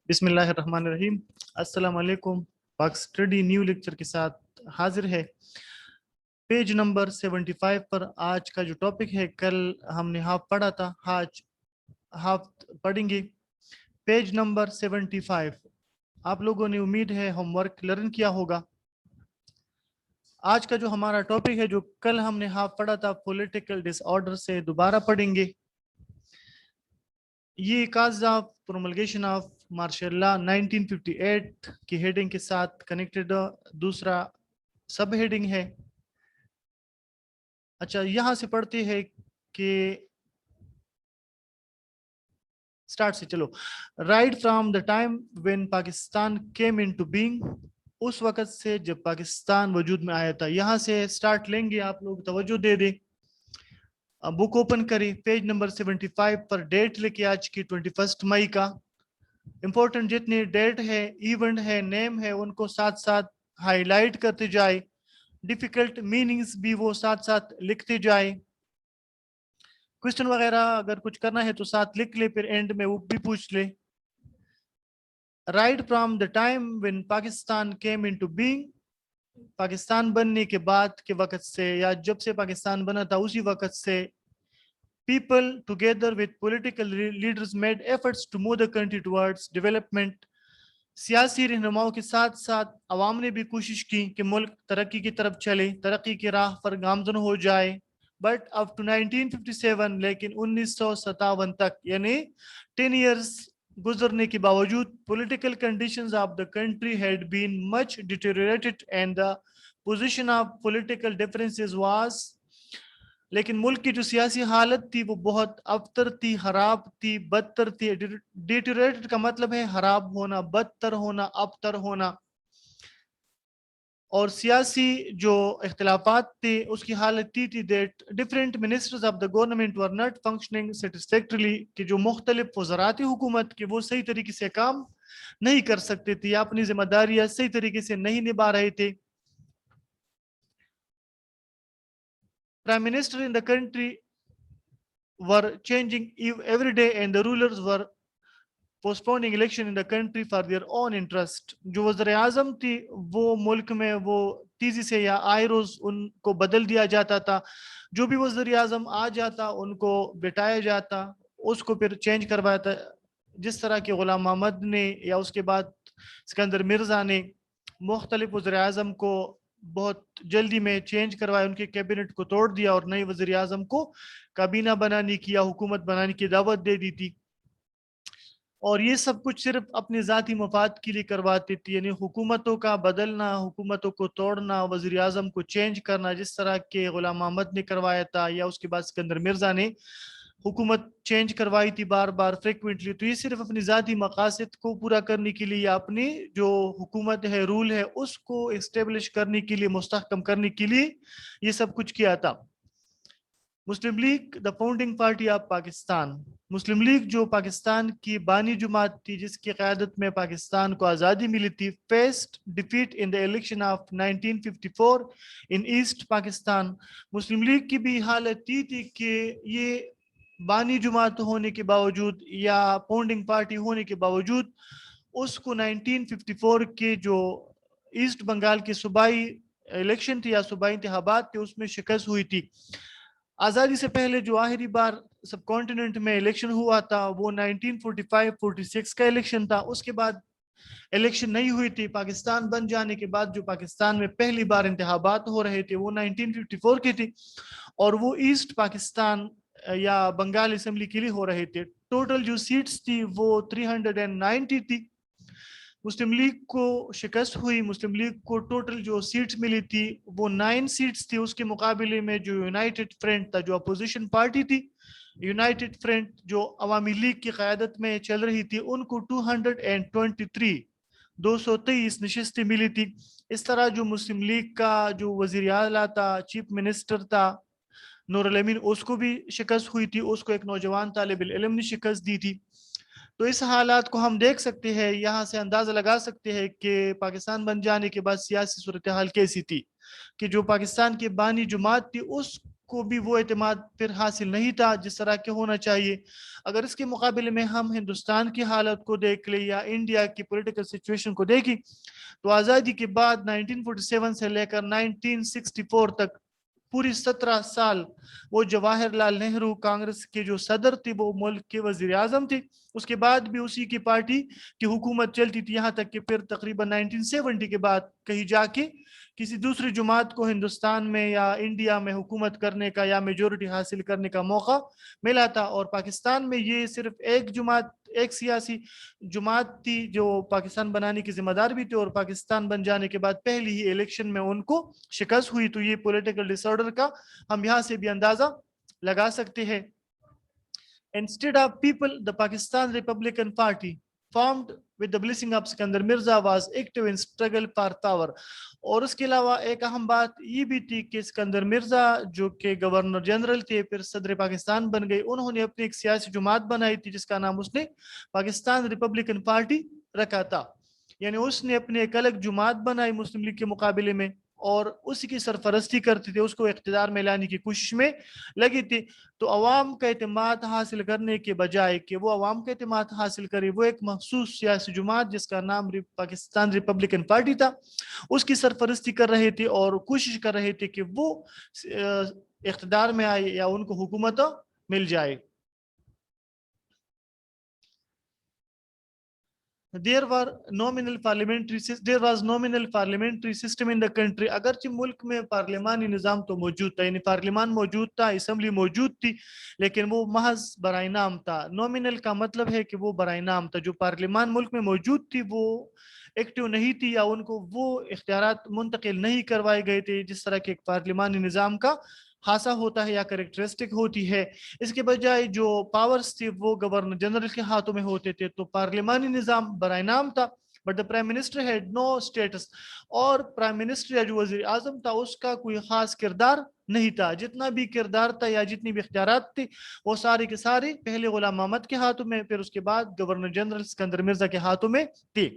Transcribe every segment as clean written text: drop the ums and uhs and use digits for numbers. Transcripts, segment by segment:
بسم اللہ الرحمن الرحیم۔ السلام علیکم۔ پاک اسٹڈی نیو لیکچر کے ساتھ حاضر ہے۔ پیج نمبر 75 پر آج کا جو ٹاپک ہے، کل ہم نے ہاف پڑھا تھا، آج ہاف پڑھیں گے۔ Page number 75۔ آپ لوگوں نے امید ہے ہوم ورک لرن کیا ہوگا۔ آج کا جو ہمارا ٹاپک ہے، جو کل ہم نے ہاف پڑھا تھا، پولیٹیکل ڈس آرڈر سے دوبارہ پڑھیں گے۔ یہ cause of promulgation of martial law 1958 کی ہیڈنگ کے ساتھ کنیکٹڈ دوسرا سب ہیڈنگ ہے۔ اچھا، یہاں سے پڑھتے ہیں کہ سٹارٹ سے چلو۔ Right from the time when Pakistan came into being, اس وقت سے جب پاکستان وجود میں آیا تھا۔ یہاں سے سٹارٹ لیں گے، آپ لوگ توجہ دے دیں۔ بک اوپن کریں، پیج نمبر 75 پر ڈیٹ لکھے آج کی 21 مئی کا۔ امپورٹنٹ جتنے ڈیٹ ہے، ایونٹ ہے، نیم ہے، ان کو ساتھ ساتھ ہائی لائٹ کرتے جائے۔ ڈیفیکلٹ میننگز بھی وہ ساتھ ساتھ لکھتے جائے۔ کوشچن وغیرہ اگر کچھ کرنا ہے تو ساتھ لکھ لے، پھر اینڈ میں وہ بھی پوچھ لے۔ Right from the time when Pakistan came into being, Pakistan بننے کے بعد کے وقت سے یا جب سے پاکستان بنا تھا اسی وقت سے people together with political leaders made efforts to move the country towards development۔ سیاسی رہنماؤں کے ساتھ ساتھ عوام نے بھی کوشش کی کہ ملک ترقی کی طرف چلے، ترقی کی راہ پر گامزن ہو جائے۔ بٹ اب ٹو 1957، لیکن 1957 تک یعنی 10 years گزرنے کے باوجود political conditions of the country had been much deteriorated and the position of political differences was، لیکن ملک کی جو سیاسی حالت تھی وہ بہت ابتر تھی، خراب تھی، بدتر تھی۔ ڈیٹیریٹڈ کا مطلب ہے خراب ہونا، بدتر ہونا، ابتر ہونا۔ اور سیاسی جو اختلافات تھے اس کی حالت تھی that different ministers of the government were not functioning satisfactorily, کہ جو مختلف وزارات حکومت کے وہ صحیح طریقے سے کام نہیں کر سکتے تھے یا اپنی ذمہ داریاں صحیح طریقے سے نہیں نبھا رہے تھے۔ Prime Minister in the country were changing every day and the rulers were postponing election in the country for their own interest۔ جو وزیر اعظم تھی وہ ملک میں وہ تیزی سے یا آئے روز ان کو بدل دیا جاتا تھا۔ جو بھی وزیر اعظم آ جاتا ان کو بٹھایا جاتا، اس کو پھر چینج کروایا تھا۔ جس طرح کہ غلام محمد نے یا اس کے بعد اسکندر مرزا نے مختلف وزیر اعظم کو بہت جلدی میں چینج کروایا، ان کے کیبنٹ کو توڑ دیا اور نئے وزیر اعظم کو کابینہ بنانے کی یا حکومت بنانے کی دعوت دے دی تھی۔ اور یہ سب کچھ صرف اپنے ذاتی مفاد کے لیے کرواتے تھے، یعنی حکومتوں کا بدلنا، حکومتوں کو توڑنا، وزیر اعظم کو چینج کرنا، جس طرح کہ غلام محمد نے کروایا تھا یا اس کے بعد اسکندر مرزا نے حکومت چینج کروائی تھی بار بار فریکوینٹلی۔ تو یہ صرف اپنی ذاتی مقاصد کو پورا کرنے کے لیے یا اپنی جو حکومت ہے، رول ہے، اس کو اسٹیبلش کرنے کے لیے، مستحکم کرنے کے لیے یہ سب کچھ کیا تھا۔ Muslim League the founding party of Pakistan, Muslim League جو پاکستان کی بانی جماعت تھی جس کی قیادت میں پاکستان کو آزادی ملی تھی، faced defeat in the election of 1954 in east Pakistan. Muslim League کی بھی حالت یہ تھی کہ یہ بانی جماعت ہونے کے باوجود یا فاؤنڈنگ پارٹی ہونے کے باوجود اس کو 1954 کے جو ایسٹ بنگال کے صوبائی الیکشن تھی یا صوبائی انتخابات تھے اس میں شکست ہوئی تھی۔ آزادی سے پہلے جو آخری بار سب کانٹیننٹ میں الیکشن ہوا تھا وہ 1945-46 کا الیکشن تھا۔ اس کے بعد الیکشن نہیں ہوئی تھی۔ پاکستان بن جانے کے بعد جو پاکستان میں پہلی بار انتخابات ہو رہے تھے وہ 1954 کی تھی، اور وہ ایسٹ پاکستان یا بنگال اسمبلی کے لیے ہو رہے تھے۔ ٹوٹل جو سیٹس تھی وہ 390 تھی۔ مسلم لیگ کو شکست ہوئی۔ مسلم لیگ کو ٹوٹل جو سیٹس ملی تھی وہ 9 سیٹس تھی۔ اس کے مقابلے میں جو یونائٹڈ فرنٹ تھا، جو اپوزیشن پارٹی تھی، یونائٹڈ فرنٹ جو عوامی لیگ کی قیادت میں چل رہی تھی، ان کو 223 نشستیں ملی تھی۔ اس طرح جو مسلم لیگ کا جو وزیر اعلیٰ تھا، چیف منسٹر تھا نور الامین، اس کو بھی شکست ہوئی تھی، اس کو ایک نوجوان طالب علم نے شکست دی تھی۔ تو اس حالات کو ہم دیکھ سکتے ہیں، یہاں سے اندازہ لگا سکتے ہیں کہ پاکستان بن جانے کے بعد سیاسی صورتحال کیسی تھی، کہ جو پاکستان کی بانی جماعت تھی اس کو بھی وہ اعتماد پھر حاصل نہیں تھا جس طرح کے ہونا چاہیے. اگر اس کے مقابلے میں ہم ہندوستان کی حالت کو دیکھ لیں یا انڈیا کی پولیٹیکل سچویشن کو دیکھیں تو آزادی کے بعد 1947 سے لے کر 1964 تک پوری 17 سال وہ جواہر لال نہرو کانگریس کے جو صدر تھے وہ ملک کے وزیر اعظم تھے. اس کے بعد بھی اسی کی پارٹی کی حکومت چلتی تھی یہاں تک کہ پھر تقریباً 1970 کے بعد کہیں جا کے کسی دوسری جماعت کو ہندوستان میں یا انڈیا میں حکومت کرنے کا یا میجورٹی حاصل کرنے کا موقع ملا تھا. اور پاکستان میں یہ صرف ایک جماعت ایک سیاسی جماعت تھی جو پاکستان بنانے کی ذمہ دار بھی تھی اور پاکستان بن جانے کے بعد پہلی ہی الیکشن میں ان کو شکست ہوئی. تو یہ پولیٹیکل ڈس آرڈر کا ہم یہاں سے بھی اندازہ لگا سکتے ہیں. Instead of people, the Pakistan Republican Party formed with the blessing of Sikandar Mirza was active in struggle for power. اور اس کے علاوہ ایک اہم بات یہ بھی تھی کہ سکندر مرزا جو کہ گورنر جنرل تھے پھر صدر پاکستان بن گئے, انہوں نے اپنی ایک سیاسی جماعت بنائی تھی جس کا نام اس نے پاکستان ریپبلکن پارٹی رکھا تھا. یعنی اس نے اپنی ایک الگ جماعت بنائی مسلم لیگ کے مقابلے میں اور اسی کی سرپرستی کرتے تھے, اس کو اقتدار میں لانے کی کوشش میں لگی تھی. تو عوام کا اعتماد حاصل کرنے کے بجائے کہ وہ عوام کا اعتماد حاصل کرے وہ ایک مخصوص سیاسی جماعت جس کا نام پاکستان ریپبلکن پارٹی تھا اس کی سرپرستی کر رہے تھے اور کوشش کر رہے تھے کہ وہ اقتدار میں آئے یا ان کو حکومت مل جائے. There was nominal parliamentary system in the country. اگرچہ ملک میں پارلیمانی نظام تو موجود تھا یعنی پارلیمان موجود تھا اسمبلی موجود تھی لیکن وہ محض برائے نام تھا. نومینل کا مطلب ہے کہ وہ برائے نام تھا. جو پارلیمان ملک میں موجود تھی وہ ایکٹیو نہیں تھی یا ان کو وہ اختیارات منتقل نہیں کروائے گئے تھے جس طرح کے ایک پارلیمانی نظام کا خاصا ہوتا ہے یا کریکٹرسٹک ہوتی ہے. اس کے بجائے جو پاورز تھی وہ گورنر جنرل کے ہاتھوں میں ہوتے تھے. تو پارلیمانی نظام برائے نام تھا but the prime minister had no status. اور پرائم منسٹر یا جو وزیر اعظم تھا اس کا کوئی خاص کردار نہیں تھا. جتنا بھی کردار تھا یا جتنی بھی اختیارات تھے وہ سارے کے سارے پہلے غلام محمد کے ہاتھوں میں پھر اس کے بعد گورنر جنرل سکندر مرزا کے ہاتھوں میں تھے.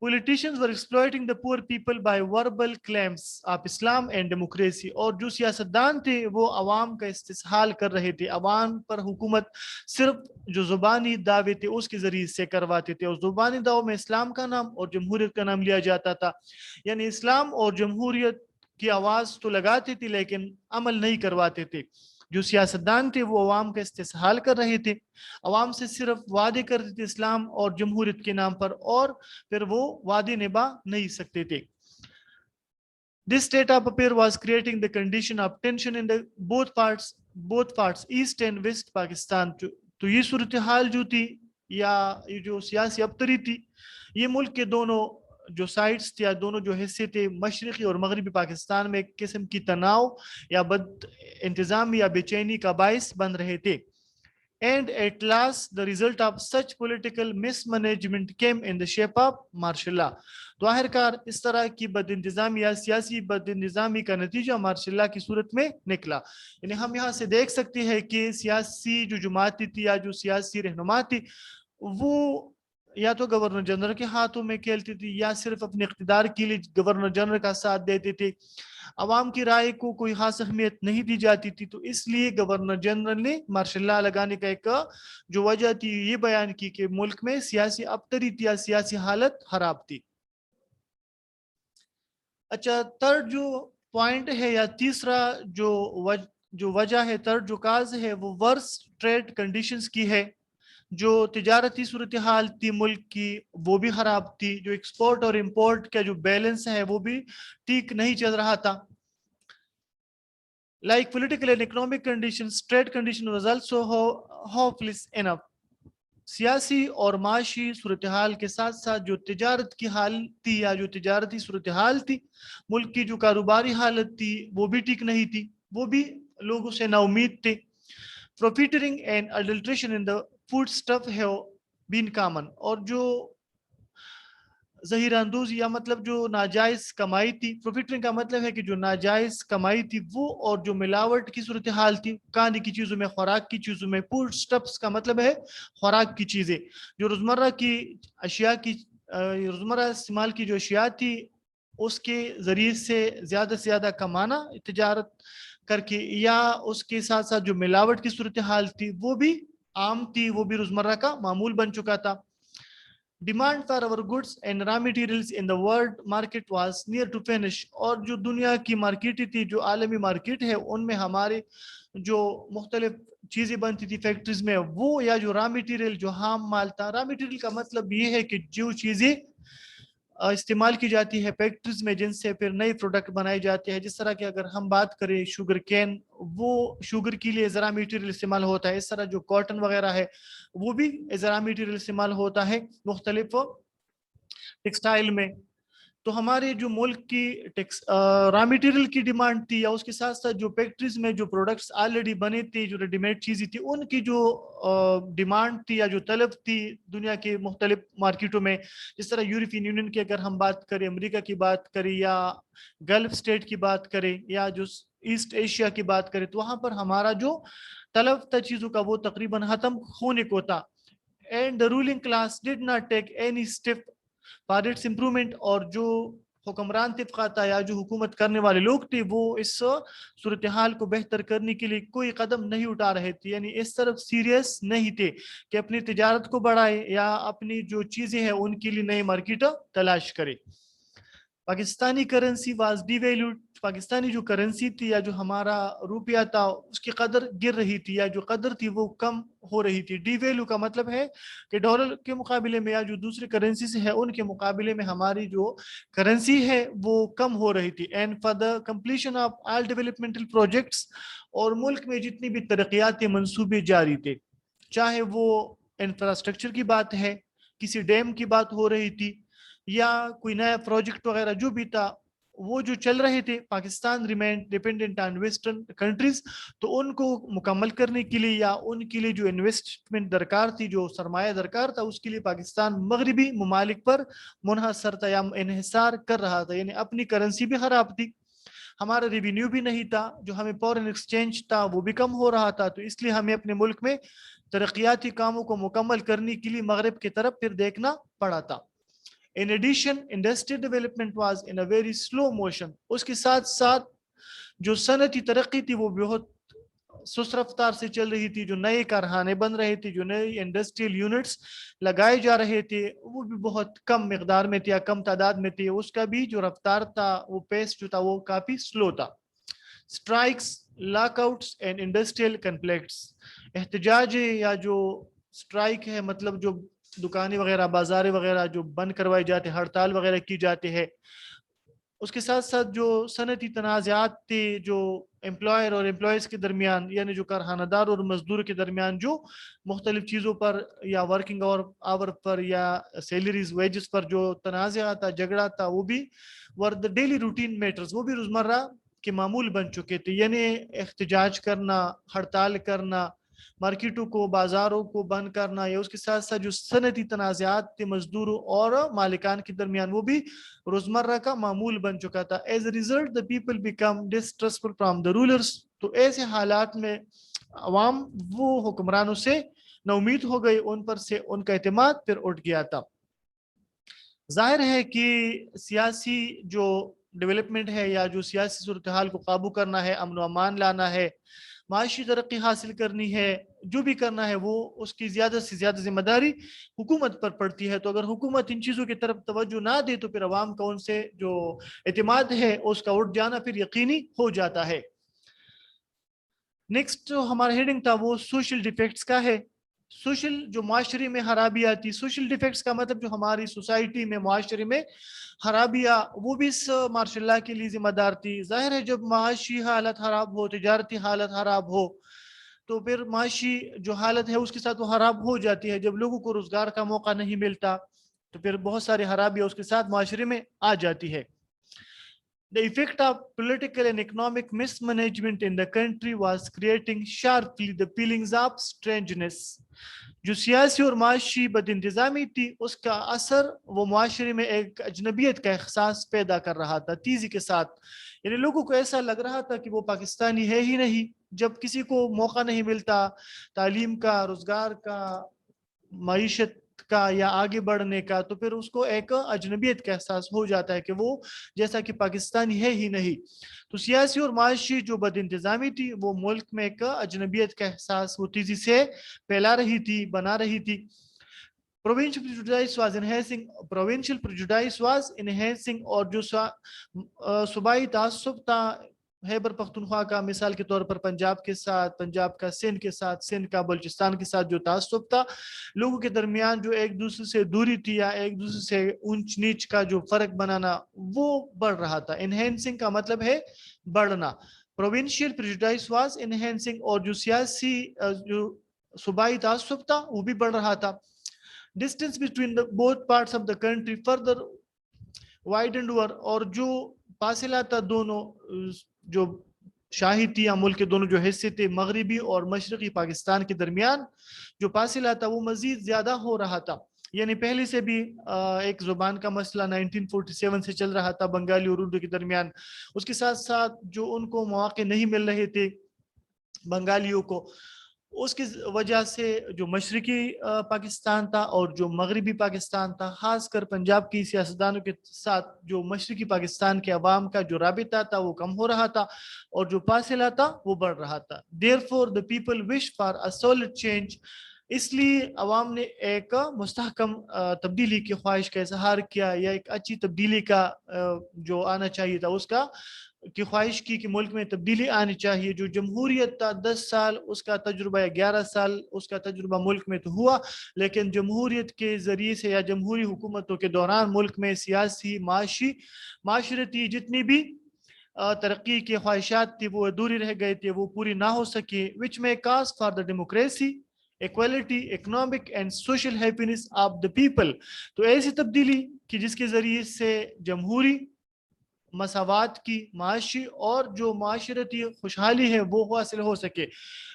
Politicians were exploiting the poor people by verbal claims of Islam and democracy. اور جو سیاستدان تھے وہ عوام کا استحصال کر رہے تھے. عوام پر حکومت صرف جو زبانی دعوے تھے اس کے ذریعے سے کرواتے تھے اور زبانی دعووں میں اسلام کا نام اور جمہوریت کا نام لیا جاتا تھا. یعنی اسلام اور جمہوریت کی آواز تو لگاتے تھے لیکن عمل نہیں کرواتے تھے. جو سیاستدان تھے وہ عوام کا استحصال کر رہے تھے. عوام سے صرف وعدے کرتے تھے اسلام اور جمہوریت کے نام پر اور پھر وہ وعدے نبھا نہیں سکتے تھے. This state of affair was creating the condition of tension in the both parts East and West Pakistan. تو یہ صورتحال جو تھی یا یہ جو سیاسی ابتری تھی یہ ملک کے دونوں جو سائٹس تھے یا دونوں جو حصے تھے مشرقی اور مغربی پاکستان میں ایک قسم کی تناؤ یا بد انتظامی یا بے چینی کا باعث بن رہے تھے. And at last the result of such political mismanagement came in the shape of martial law. تو آخرکار اس طرح کی بد انتظامی یا سیاسی بد انتظامی کا نتیجہ مارشل لا کی صورت میں نکلا. یعنی ہم یہاں سے دیکھ سکتے ہیں کہ سیاسی جو جماعتی تھی یا جو سیاسی رہنما تھی وہ یا تو گورنر جنرل کے ہاتھوں میں کھیلتی تھی یا صرف اپنے اقتدار کے لیے گورنر جنرل کا ساتھ دیتے تھے. عوام کی رائے کو کوئی خاص اہمیت نہیں دی جاتی تھی. تو اس لیے گورنر جنرل نے مارشل لا لگانے کا ایک جو وجہ تھی یہ بیان کی کہ ملک میں سیاسی ابتری تھی یا سیاسی حالت خراب تھی. اچھا تھرڈ جو پوائنٹ ہے یا تیسرا جو وجہ ہے تھرڈ جو کاز ہے وہ ورس ٹریڈ کنڈیشنز کی ہے. جو تجارتی صورتحال تھی ملک کی وہ بھی خراب تھی. جو ایکسپورٹ اور امپورٹ کا جو بیلنس ہے وہ بھی ٹھیک نہیں چل رہا تھا. Like political and economic conditions, trade condition was also hopeless enough. سیاسی اور معاشی صورتحال کے ساتھ ساتھ جو تجارت کی حالت تھی یا جو تجارتی صورتحال تھی ملک کی جو کاروباری حالت تھی وہ بھی ٹھیک نہیں تھی. وہ بھی لوگوں سے نا امید تھے. Profiteering and adulteration in the food stuff have been common. اور جو ظہیر اندوز یا مطلب جو ناجائز کمائی تھی. پروفیٹرنگ کا مطلب ہے کہ جو ناجائز کمائی تھی وہ اور جو ملاوٹ کی صورتحال تھی کھانے کی چیزوں میں خوراک کی چیزوں میں. فوڈ سٹفس کا مطلب ہے خوراک کی چیزیں جو روزمرہ کی اشیاء کی روزمرہ استعمال کی جو اشیاء تھی اس کے ذریعے سے زیادہ کمانا تجارت کر کے، یا اس کے ساتھ ساتھ جو ملاوٹ کی صورتحال تھی وہ بھی عام تھی، وہ بھی روزمرہ کا معمول بن چکا تھا۔ Demand for our goods and raw materials in the world market was near to finish، اور جو دنیا کی مارکیٹ تھی، جو عالمی مارکیٹ ہے، ان میں ہمارے جو مختلف چیزیں بنتی تھی فیکٹریز میں، وہ یا جو را میٹیریل، جو خام مال تھا۔ را میٹیریل کا مطلب یہ ہے کہ جو چیزیں استعمال کی جاتی ہے فیکٹریز میں، جن سے پھر نئے پروڈکٹ بنائے جاتے ہیں۔ جس طرح کہ اگر ہم بات کریں شوگر کین، وہ شوگر کے لیے ذرا میٹیریل استعمال ہوتا ہے۔ اس طرح جو کاٹن وغیرہ ہے وہ بھی ذرا میٹیریل استعمال ہوتا ہے مختلف ٹیکسٹائل میں۔ تو ہمارے جو ملک کی را میٹیریل کی ڈیمانڈ تھی، یا اس کے ساتھ ساتھ جو فیکٹریز میں جو پروڈکٹس آلریڈی بنے تھے، جو ریڈی میڈ چیزیں تھی، ان کی جو ڈیمانڈ تھی یا جو طلب تھی دنیا کے مختلف مارکیٹوں میں، جس طرح یورپین یونین کی اگر ہم بات کریں، امریکہ کی بات کریں، یا گلف اسٹیٹ کی بات کریں، یا جو ایسٹ ایشیا کی بات کریں، تو وہاں پر ہمارا جو طلب تھا چیزوں کا وہ تقریباً ختم ہونے کو تھا۔ And the ruling class did not take any step for its improvement، اور جو حکمران طبقہ تھا یا جو حکومت کرنے والے لوگ تھے، وہ اس صورتحال کو بہتر کرنے کے لیے کوئی قدم نہیں اٹھا رہے تھے، یعنی اس طرف سیریس نہیں تھے کہ اپنی تجارت کو بڑھائے یا اپنی جو چیزیں ہیں ان کے لیے نئی مارکیٹ تلاش کرے۔ Pakistani currency was D valued, Pakistani جو کرنسی تھی یا جو ہمارا روپیہ تھا، اس کی قدر گر رہی تھی، یا جو قدر تھی وہ کم ہو رہی تھی۔ ڈی ویلیو کا مطلب ہے کہ ڈالر کے مقابلے میں یا جو دوسری کرنسی سے ہے ان کے مقابلے میں ہماری جو کرنسی ہے وہ کم ہو رہی تھی۔ And for the completion of all developmental projects, اور ملک میں جتنی بھی ترقیاتی منصوبے جاری تھے، چاہے وہ انفراسٹرکچر کی بات ہے، کسی ڈیم کی بات ہو رہی تھی، یا کوئی نیا پروجیکٹ وغیرہ جو بھی تھا، وہ جو چل رہے تھے، Pakistan remain dependent on western countries, تو ان کو مکمل کرنے کے لیے یا ان کے لیے جو انویسٹمنٹ درکار تھی، جو سرمایہ درکار تھا، اس کے لیے پاکستان مغربی ممالک پر منحصر تھا یا انحصار کر رہا تھا، یعنی اپنی کرنسی بھی خراب تھی، ہمارا ریونیو بھی نہیں تھا، جو ہمیں فورن ایکسچینج تھا وہ بھی کم ہو رہا تھا، تو اس لیے ہمیں اپنے ملک میں ترقیاتی کاموں کو مکمل کرنے کے لیے مغرب کی طرف پھر دیکھنا پڑا تھا۔ In addition, industrial development was in a very slow motion، اس کے ساتھ ساتھ جو صنعتی ترقی تھی وہ بہت سست رفتار سے چل رہی تھی، جو نئے کارخانے بن رہے تھے، جو نئے انڈسٹریل یونٹس لگائے جا رہے تھے، وہ بھی بہت کم مقدار میں تھے یا کم تعداد میں تھے، اس کا بھی جو رفتار تھا، وہ پیس جو تھا وہ کافی سلو تھا۔ Strikes, lockouts and industrial conflicts, احتجاج یا جو اسٹرائک ہے مطلب جو دکانیں وغیرہ، بازاریں وغیرہ جو بند کروائی جاتے ہیں، ہڑتال وغیرہ کی جاتے ہیں، اس کے ساتھ ساتھ جو صنعتی تنازعات تھے، جو امپلائر اور امپلائیز کے درمیان، یعنی جو کارخانہ دار اور مزدور کے درمیان جو مختلف چیزوں پر یا ورکنگ آور پر یا سیلریز ویجز پر جو تنازع تھا، جھگڑا تھا، وہ بھی ور دا ڈیلی روٹین میٹرز، وہ بھی روزمرہ کے معمول بن چکے تھے، یعنی احتجاج کرنا، ہڑتال کرنا، مارکیٹوں کو، بازاروں کو بند کرنا، یا اس کے ساتھ ساتھ جو صنعتی تنازعات تھے مزدوروں اور مالکان کے درمیان، وہ بھی روزمرہ کا معمول بن چکا تھا۔ As a result the people become distrustful from the rulers، تو ایسے حالات میں عوام وہ حکمرانوں سے نا امید ہو گئی، ان پر سے ان کا اعتماد پھر اٹھ گیا تھا۔ ظاہر ہے کہ سیاسی جو ڈیولپمنٹ ہے یا جو سیاسی صورتحال کو قابو کرنا ہے، امن و امان لانا ہے، معاشی ترقی حاصل کرنی ہے، جو بھی کرنا ہے، وہ اس کی زیادہ سے زیادہ ذمہ داری حکومت پر پڑتی ہے۔ تو اگر حکومت ان چیزوں کی طرف توجہ نہ دے تو پھر عوام کا ان سے جو اعتماد ہے اس کا اٹھ جانا پھر یقینی ہو جاتا ہے۔ نیکسٹ جو ہمارا ہیڈنگ تھا وہ سوشل ڈیفیکٹس کا ہے۔ سوشل جو معاشرے میں خرابیاں آتی، سوشل ڈیفیکٹس کا مطلب جو ہماری سوسائٹی میں، معاشرے میں خرابیاں، وہ بھی اس ماشاء اللہ کے لیے ذمہ دار تھی۔ ظاہر ہے جب معاشی حالت خراب ہو، تجارتی حالت خراب ہو، تو پھر معاشی جو حالت ہے اس کے ساتھ وہ خراب ہو جاتی ہے۔ جب لوگوں کو روزگار کا موقع نہیں ملتا تو پھر بہت ساری خرابیاں اس کے ساتھ معاشرے میں آ جاتی ہے۔ The effect of political and economic mismanagement in the country was creating sharply the feelings of strangeness۔ جو سیاسی اور معاشی بد انتظامی تھی، اس کا اثر وہ معاشرے میں ایک اجنبیت کا احساس پیدا کر رہا تھا تیزی کے ساتھ، یعنی لوگوں کو ایسا لگ رہا تھا کہ وہ پاکستانی ہے ہی نہیں۔ جب کسی کو موقع نہیں ملتا تعلیم کا، روزگار کا، معیشت کا یا آگے بڑھنے کا، تو پھر اس کو ایک اجنبیت کا احساس ہو جاتا ہے کہ وہ جیسا کہ پاکستانی ہے ہی نہیں. تو سیاسی اور معاشی جو بد انتظامی تھی وہ ملک میں ایک اجنبیت کا احساس وہ تیزی سے پھیلا رہی تھی، بنا رہی تھی. Provincial prejudice was enhancing اور جو صوبائی تعصب تھا خیبر پختونخوا کا، مثال کے طور پر پنجاب کے ساتھ، پنجاب کا سندھ کے ساتھ، سندھ کا بلوچستان کے ساتھ جو تعصب تھا، لوگوں کے درمیان جو ایک دوسرے سے دوری تھی یا ایک دوسرے سے اونچ نیچ کا جو فرق بنانا وہ بڑھ رہا تھا. انہینسنگ کا مطلب ہے بڑھنا. پروونشل پریجوڈائس واز انہینسنگ اور جو سیاسی جو صوبائی تعصب تھا وہ بھی بڑھ رہا تھا. Distance between the both parts of the country further widened اور جو فاصلہ تھا دونوں جو شاہی تھی یا ملک کے دونوں جو حصے تھے مغربی اور مشرقی پاکستان کے درمیان جو فاصلہ تھا وہ مزید زیادہ ہو رہا تھا. یعنی پہلے سے بھی ایک زبان کا مسئلہ 1947 سے چل رہا تھا بنگالی اور اردو کے درمیان. اس کے ساتھ ساتھ جو ان کو مواقع نہیں مل رہے تھے بنگالیوں کو، اس کی وجہ سے جو مشرقی پاکستان تھا اور جو مغربی پاکستان تھا، خاص کر پنجاب کی سیاستدانوں کے ساتھ جو مشرقی پاکستان کے عوام کا جو رابطہ تھا وہ کم ہو رہا تھا اور جو فاصلہ تھا وہ بڑھ رہا تھا. Therefore the people wish for a solid change. اس لیے عوام نے ایک مستحکم تبدیلی کی خواہش کا اظہار کیا یا ایک اچھی تبدیلی کا جو آنا چاہیے تھا اس کا کی خواہش کی کہ ملک میں تبدیلی آنی چاہیے. جو جمہوریت تھا 10 سال اس کا تجربہ یا 11 سال اس کا تجربہ ملک میں تو ہوا، لیکن جمہوریت کے ذریعے سے یا جمہوری حکومتوں کے دوران ملک میں سیاسی معاشی معاشرتی جتنی بھی ترقی کی خواہشات تھی وہ ادھوری رہ گئے تھے، وہ پوری نہ ہو سکی. which may cause for the democracy, equality, economic and social happiness of the people. تو ایسی تبدیلی کہ جس کے ذریعے سے جمہوری مساوات کی معاشی اور جو معاشرتی خوشحالی ہے وہ حاصل ہو سکے.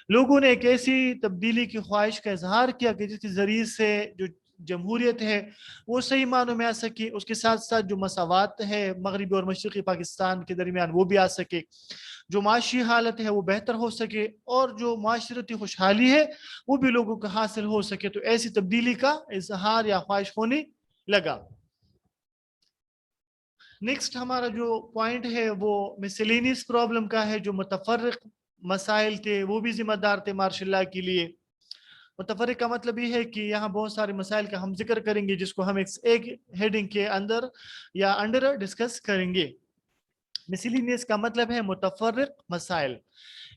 لوگوں نے ایک ایسی تبدیلی کی خواہش کا اظہار کیا کہ جس کے ذریعے سے جو جمہوریت ہے وہ صحیح معنوں میں آ سکے، اس کے ساتھ ساتھ جو مساوات ہے مغربی اور مشرقی پاکستان کے درمیان وہ بھی آ سکے، جو معاشی حالت ہے وہ بہتر ہو سکے اور جو معاشرتی خوشحالی ہے وہ بھی لوگوں کو حاصل ہو سکے. تو ایسی تبدیلی کا اظہار یا خواہش ہونے لگا. نیکسٹ ہمارا جو پوائنٹ ہے وہ مسلینیس پرابلم کا ہے. جو متفرق مسائل تھے وہ بھی ذمہ دار تھے مارشل لاء کے لیے. متفرق کا مطلب یہ ہے کہ یہاں بہت سارے مسائل کا ہم ذکر کریں گے جس کو ہم ایک ہیڈنگ کے اندر یا انڈر ڈسکس کریں گے. مسلینیس کا مطلب ہے متفرق مسائل.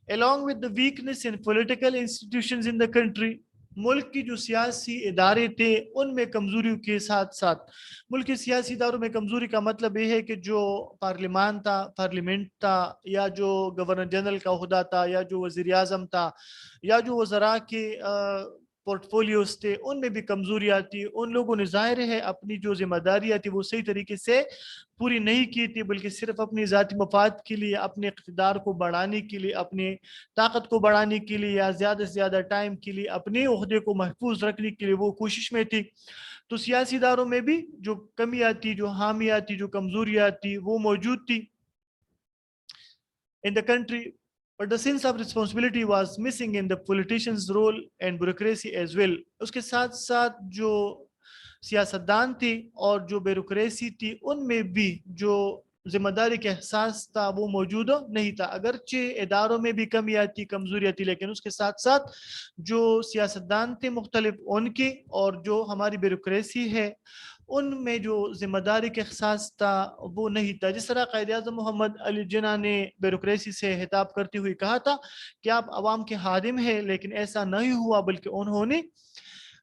along with the weakness in political institutions in the country, ملک کی جو سیاسی ادارے تھے ان میں کمزوریوں کے ساتھ ساتھ، ملک کے سیاسی اداروں میں کمزوری کا مطلب یہ ہے کہ جو پارلیمنٹ تھا یا جو گورنر جنرل کا عہدہ تھا یا جو وزیر اعظم تھا یا جو وزراء کے پورٹ فولیوز تھے ان میں بھی کمزوریاں تھی. ان لوگوں نے ظاہر ہے اپنی جو ذمہ داریاں تھی وہ صحیح طریقے سے پوری نہیں کی تھی، بلکہ صرف اپنی ذاتی مفاد کے لیے، اپنے اقتدار کو بڑھانے کے لیے، اپنی طاقت کو بڑھانے کے لیے یا زیادہ سے زیادہ ٹائم کے لیے اپنے عہدے کو محفوظ رکھنے کے لیے وہ کوشش میں تھی. تو سیاسی اداروں میں بھی جو کمیاں تھی، جو خامیاں تھی، جو کمزوریاں تھی وہ موجود تھی in the country. But the sense of responsibility was missing in the politicians' role and bureaucracy as well. اس کے ساتھ ساتھ جو سیاستدان تھی اور جو بیوروکریسی تھی ان میں بھی جو ذمہ داری کا احساس تھا وہ موجود نہیں تھا. اگرچہ اداروں میں بھی کمیاں تھی، کمزوریاں تھی، لیکن اس کے ساتھ ساتھ جو سیاستدان تھے مختلف ان کے اور جو ہماری بیوروکریسی ہے ان میں جو ذمہ داری کا احساس تھا وہ نہیں تھا. جس طرح قائد اعظم محمد علی جناح نے بیوروکریسی سے خطاب کرتے ہوئے کہا تھا کہ آپ عوام کے خادم ہیں، لیکن ایسا نہیں ہوا، بلکہ انہوں نے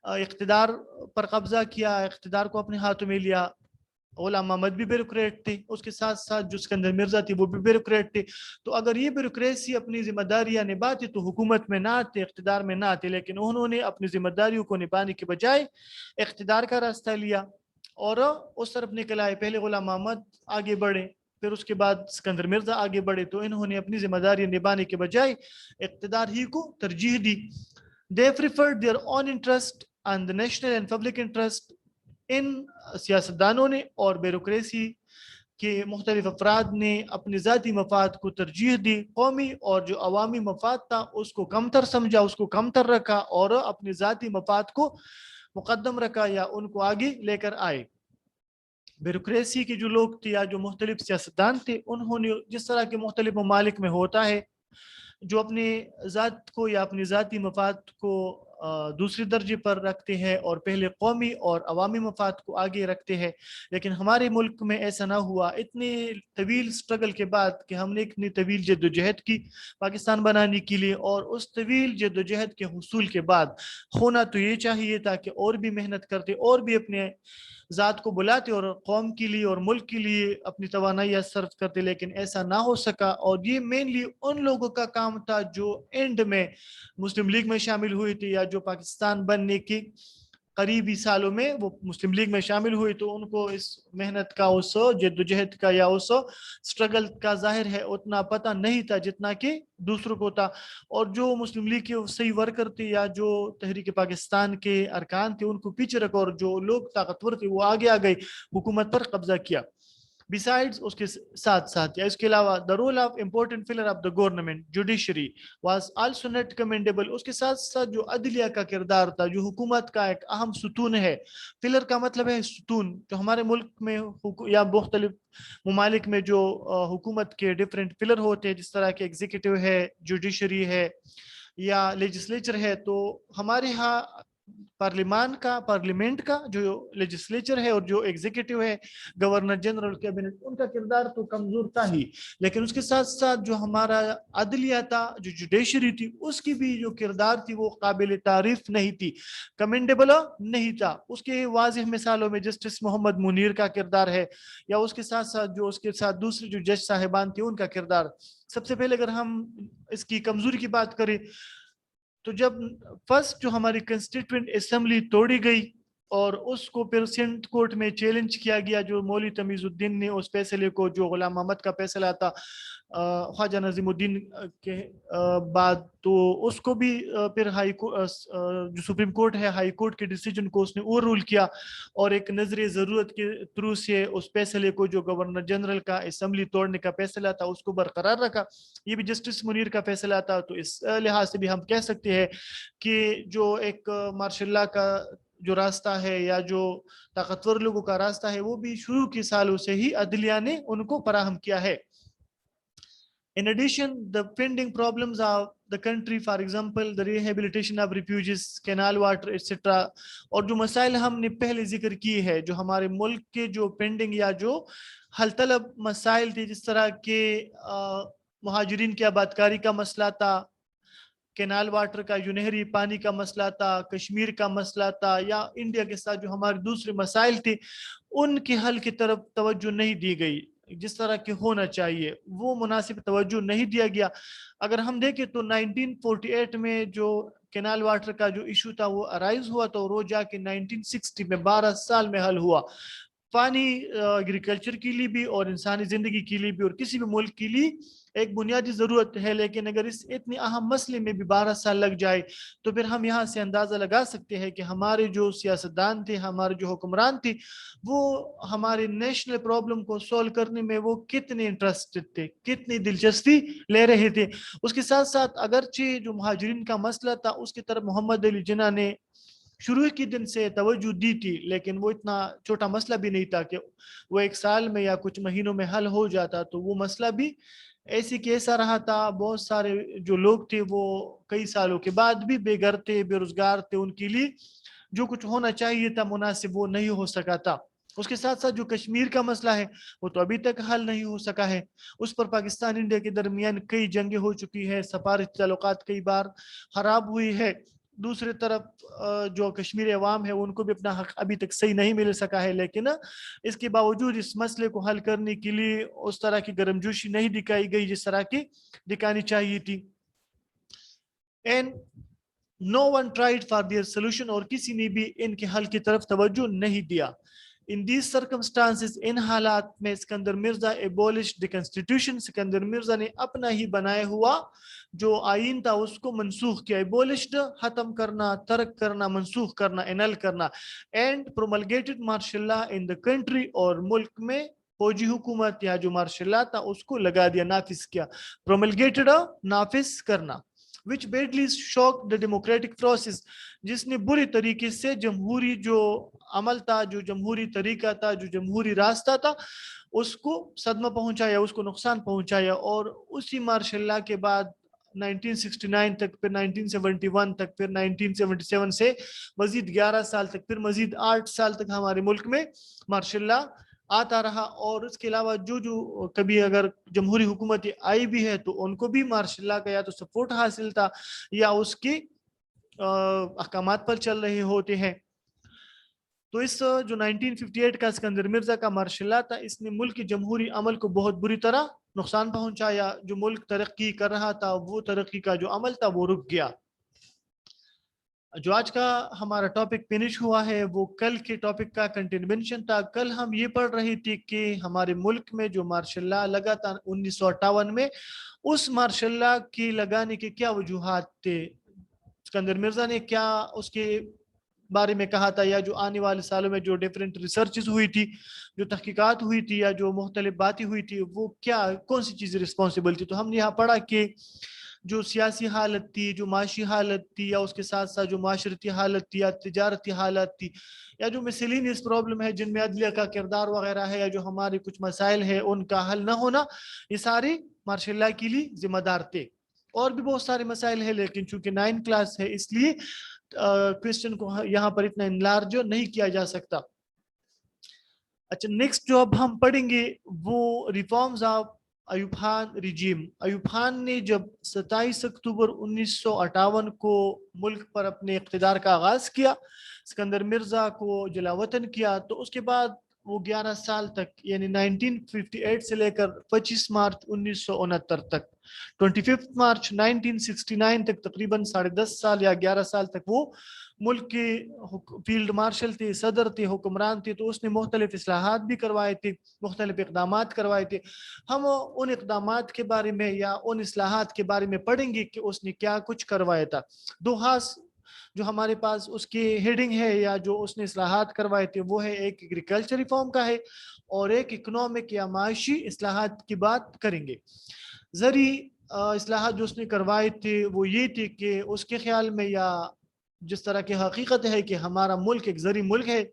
اقتدار پر قبضہ کیا، اقتدار کو اپنے ہاتھوں میں لیا. غلام محمد بھی بیوروکریٹ تھے، اس کے ساتھ ساتھ جو اسکندر مرزا تھی وہ بھی بیوروکریٹ تھے. تو اگر یہ بیوروکریسی اپنی ذمہ داریاں نبھاتے تو حکومت میں نہ آتے، اقتدار میں نہ آتے، لیکن انہوں نے اپنی ذمہ داریوں کو نبھانے کے بجائے اقتدار کا راستہ لیا اور اس طرف نکل آئے. پہلے غلام محمد آگے بڑھے، پھر اس کے بعد اسکندر مرزا آگے بڑھے، تو انہوں نے اپنی ذمہ داریاں نبھانے کے بجائے اقتدار ہی کو ترجیح دی. They preferred their own interest and the national and public interest. ان سیاستدانوں نے اور بیوروکریسی کے مختلف افراد نے اپنی ذاتی مفاد کو ترجیح دی، قومی اور جو عوامی مفاد تھا اس کو کم تر سمجھا، اس کو کم تر رکھا اور اپنی ذاتی مفاد کو مقدم رکھا یا ان کو آگے لے کر آئے. بیوروکریسی کے جو لوگ تھے یا جو مختلف سیاستدان تھے, انہوں نے جس طرح کے مختلف ممالک میں ہوتا ہے, جو اپنے ذات کو یا اپنی ذاتی مفاد کو دوسرے درجے پر رکھتے ہیں اور پہلے قومی اور عوامی مفاد کو آگے رکھتے ہیں, لیکن ہمارے ملک میں ایسا نہ ہوا. اتنے طویل سٹرگل کے بعد کہ ہم نے اتنی طویل جدوجہد کی پاکستان بنانے کے لیے, اور اس طویل جدوجہد کے حصول کے بعد ہونا تو یہ چاہیے تھا کہ اور بھی محنت کرتے اور بھی اپنے ذات کو بلاتے اور قوم کے لیے اور ملک کے لیے اپنی توانائی صرف کرتے, لیکن ایسا نہ ہو سکا. اور یہ مینلی ان لوگوں کا کام تھا جو اینڈ میں مسلم لیگ میں شامل ہوئے تھے یا جو پاکستان بننے کے قریبی سالوں میں وہ مسلم لیگ میں شامل ہوئے, تو ان کو اس محنت کا, اس جدوجہد کا یا اس سٹرگل کا ظاہر ہے اتنا پتہ نہیں تھا جتنا کہ دوسروں کو تھا. اور جو مسلم لیگ کے صحیح ورکر تھے یا جو تحریک پاکستان کے ارکان تھے ان کو پیچھے رکھا, اور جو لوگ طاقتور تھے وہ آگے آ گئے, حکومت پر قبضہ کیا. Besides, اس کے ساتھ ساتھ یا اس کے علاوہ the role of important pillar of the government, judiciary was also not commendable. اس کے ساتھ ساتھ جو عدلیہ کا کردار تھا, جو حکومت کا ایک اہم ستون ہے, پلر کا مطلب ہے ستون, جو ہمارے ملک میں یا مختلف ممالک میں جو حکومت کے ڈیفرنٹ پلر ہوتے ہیں, جس طرح کے ایگزیکٹو ہے, جوڈیشری ہے یا لیجسلیچر ہے, تو ہمارے ہاں پارلیمنٹ کا جو لیجسلیچر ہے اور جو ایگزیکٹو ہے, گورنر جنرل, کیبنٹ, ان کا کردار تو کمزور تھا ہی, لیکن اس کے ساتھ ساتھ جو ہمارا عدلیہ تھا, جو جوڈیشری تھی, اس کی بھی جو کردار تھی وہ قابل تعریف نہیں تھی, کمنڈیبل نہیں تھا. اس کے واضح مثالوں میں جسٹس محمد منیر کا کردار ہے, یا اس کے ساتھ ساتھ جو اس کے ساتھ دوسرے جو جج صاحبان تھے ان کا کردار. سب سے پہلے اگر ہم اس کی کمزوری کی بات کریں تو جب فرسٹ جو ہماری کنسٹیٹوئنٹ اسمبلی توڑی گئی اور اس کو پھر سینٹ کورٹ میں چیلنج کیا گیا, جو مولوی تمیز الدین نے اس فیصلے کو, جو غلام محمد کا فیصلہ تھا خواجہ نظیم الدین کے بعد, تو اس کو بھی پھر جو سپریم کورٹ ہے, ہائی کورٹ کے ڈیسیجن کو اس نے اوور رول کیا, اور ایک نظر ضرورت کے تھرو سے اس فیصلے کو, جو گورنر جنرل کا اسمبلی توڑنے کا فیصلہ تھا, اس کو برقرار رکھا. یہ بھی جسٹس منیر کا فیصلہ تھا. تو اس لحاظ سے بھی ہم کہہ سکتے ہیں کہ جو ایک مارشاء اللہ کا جو راستہ ہے یا جو طاقتور لوگوں کا راستہ ہے, وہ بھی شروع کے سالوں سے ہی عدلیہ نے ان کو فراہم کیا ہے. In addition, the pending problems of the country, for example, the rehabilitation of refugees, canal water, etc. اور جو مسائل ہم نے پہلے ذکر کیے ہیں, جو ہمارے ملک کے جو پینڈنگ یا جو حل طلب مسائل تھے, جس طرح کے مہاجرین کی آبادکاری کا مسئلہ تھا, کینال واٹر کا جو نہری پانی کا مسئلہ تھا, کشمیر کا مسئلہ تھا, یا انڈیا کے ساتھ جو ہمارے دوسرے مسائل تھے, ان کے حل کی طرف توجہ نہیں دی گئی جس طرح کے ہونا چاہیے, وہ مناسب توجہ نہیں دیا گیا. اگر ہم دیکھیں تو 1948 میں جو کینال واٹر کا جو ایشو تھا وہ ارائز ہوا, تو وہ جا کے 1960 میں 12 سال میں حل ہوا. پانی ایگریکلچر کے لیے بھی اور انسانی زندگی کے لیے بھی اور کسی بھی ملک کے لیے ایک بنیادی ضرورت ہے, لیکن اگر اس اتنی اہم مسئلے میں بھی 12 سال لگ جائے تو پھر ہم یہاں سے اندازہ لگا سکتے ہیں کہ ہمارے جو سیاستدان تھے, ہمارے جو حکمران تھے, وہ ہمارے نیشنل پرابلم کو سولو کرنے میں وہ کتنے انٹرسٹڈ تھے, کتنی دلچسپی لے رہے تھے. اس کے ساتھ ساتھ اگرچہ جو مہاجرین کا مسئلہ تھا اس کی طرف محمد علی جناح نے شروع کے دن سے توجہ دی تھی, لیکن وہ اتنا چھوٹا مسئلہ بھی نہیں تھا کہ وہ ایک سال میں یا کچھ مہینوں میں حل ہو جاتا, تو وہ مسئلہ بھی ایسی کیسا رہا تھا. بہت سارے جو لوگ تھے وہ کئی سالوں کے بعد بھی بے گھر تھے, بے روزگار تھے, ان کے لیے جو کچھ ہونا چاہیے تھا مناسب وہ نہیں ہو سکا تھا. اس کے ساتھ ساتھ جو کشمیر کا مسئلہ ہے وہ تو ابھی تک حل نہیں ہو سکا ہے, اس پر پاکستان انڈیا کے درمیان کئی جنگیں ہو چکی ہے, سفارتی تعلقات کئی بار خراب ہوئی ہے. دوسری طرف جو کشمیر عوام ہے ان کو بھی اپنا حق ابھی تک صحیح نہیں مل سکا ہے, لیکن اس کے باوجود اس مسئلے کو حل کرنے کے لیے اس طرح کی گرمجوشی نہیں دکھائی گئی جس طرح کی دکھانی چاہیے تھی. And no one tried for their solution, اور کسی نے بھی ان کے حل کی طرف توجہ نہیں دیا. In these circumstances, ان حالات میں Sikandar Mirza abolished the constitution. Sikandar Mirza نے اپنا ہی بنایا ہوا جو آئین تھا اس کو منسوخ کیا. abolished ختم کرنا, ترک کرنا, منسوخ کرنا, انل کرنا. and promulgated martial law in the country, اور ملک میں فوجی حکومت یا جو مارشل لا تھا اس کو لگا دیا, نافذ کیا. promulgated نافذ کرنا. which badly shocked the democratic process, جس نے بری طریقے سے جمہوری جو عمل تھا, جو جمہوری طریقہ تھا, جو جمہوری راستہ تھا, اس کو صدمہ پہنچایا, اس کو نقصان پہنچایا. اور اسی مارشاء اللہ کے بعد 1969 تک, پھر 1971 تک, پھر 1977 سے مزید 11 سال تک, پھر مزید 8 سال تک ہمارے ملک میں مارشاء اللہ آتا رہا. اور اس کے علاوہ جو کبھی اگر جمہوری حکومت آئی بھی ہے تو ان کو بھی مارشاء اللہ کا یا تو سپورٹ حاصل تھا یا اس کی احکامات پر چل رہے ہوتے ہیں. تو اس جو 1958 کا اسکندر مرزا کا مارشاء اللہ تھا, اس نے ملک کی جمہوری عمل کو بہت بری طرح نقصان پہنچایا. جو ملک ترقی کر رہا تھا, وہ ترقی کا جو عمل تھا وہ رک گیا. جو آج کا ہمارا ٹاپک فنش ہوا ہے وہ کل کے ٹاپک کا کنٹینویشن تھا. کل ہم یہ پڑھ رہے تھے کہ ہمارے ملک میں جو مارشاء اللہ لگا تھا 1958 میں, اس مارشاء اللہ کی لگانے کے کیا وجوہات تھے, اسکندر مرزا نے کیا اس کے بارے میں کہا تھا, یا جو آنے والے سالوں میں جو ڈیفرنٹ ریسرچز ہوئی تھی, جو تحقیقات ہوئی تھی, یا جو مختلف باتیں ہوئی تھی, وہ کیا کون سی چیزیں رسپانسبل تھی. تو ہم نے یہاں پڑھا کہ جو سیاسی حالت تھی, جو معاشی حالت تھی, یا اس کے ساتھ ساتھ جو معاشرتی حالت تھی, یا تجارتی حالت تھی, یا جو مسلینیس پرابلم ہے جن میں عدلیہ کا کردار وغیرہ ہے, یا جو ہمارے کچھ مسائل ہیں ان کا حل نہ ہونا, یہ سارے مارشاء اللہ کے لیے ذمہ دار تھے. اور بھی بہت سارے مسائل ہیں, لیکن چونکہ 9 کلاس ہے اس لیے کویسچن کو یہاں پر اتنا انلارج نہیں کیا جا سکتا. اچھا, نیکسٹ جو اب ہم پڑھیں گے وہ reforms of Ayub Khan regime. Ayub Khan نے جب 27 اکتوبر 1958 کو ملک پر اپنے اقتدار کا آغاز کیا, اسکندر مرزا کو جلا وطن کیا, تو اس کے بعد وہ 11 سال تک, یعنی 1958 سے لے کر 25 مارچ 1969 تک, 25 مارچ 1969 تک تقریباً 10.5 سال یا 11 سال تک وہ ملک کے فیلڈ مارشل تھے, صدر تھے, حکمران تھے. تو اس نے مختلف اصلاحات بھی کروائے تھے, مختلف اقدامات کروائے تھے. ہم ان اقدامات کے بارے میں یا ان اصلاحات کے بارے میں پڑھیں گے کہ اس نے کیا کچھ کروایا تھا. 2 خاص جو ہمارے پاس اس کی ہیڈنگ ہے یا جو اس نے اصلاحات کروائے تھے, وہ ہے ایک ایگریکلچر ریفارم کا ہے, اور ایک اکنامک یا معاشی اصلاحات کی بات کریں گے. زرعی اصلاحات جو اس نے کروائے تھے وہ یہ تھی کہ اس کے خیال میں, یا جس طرح کی حقیقت ہے کہ ہمارا ملک ایک زرعی ملک ہے.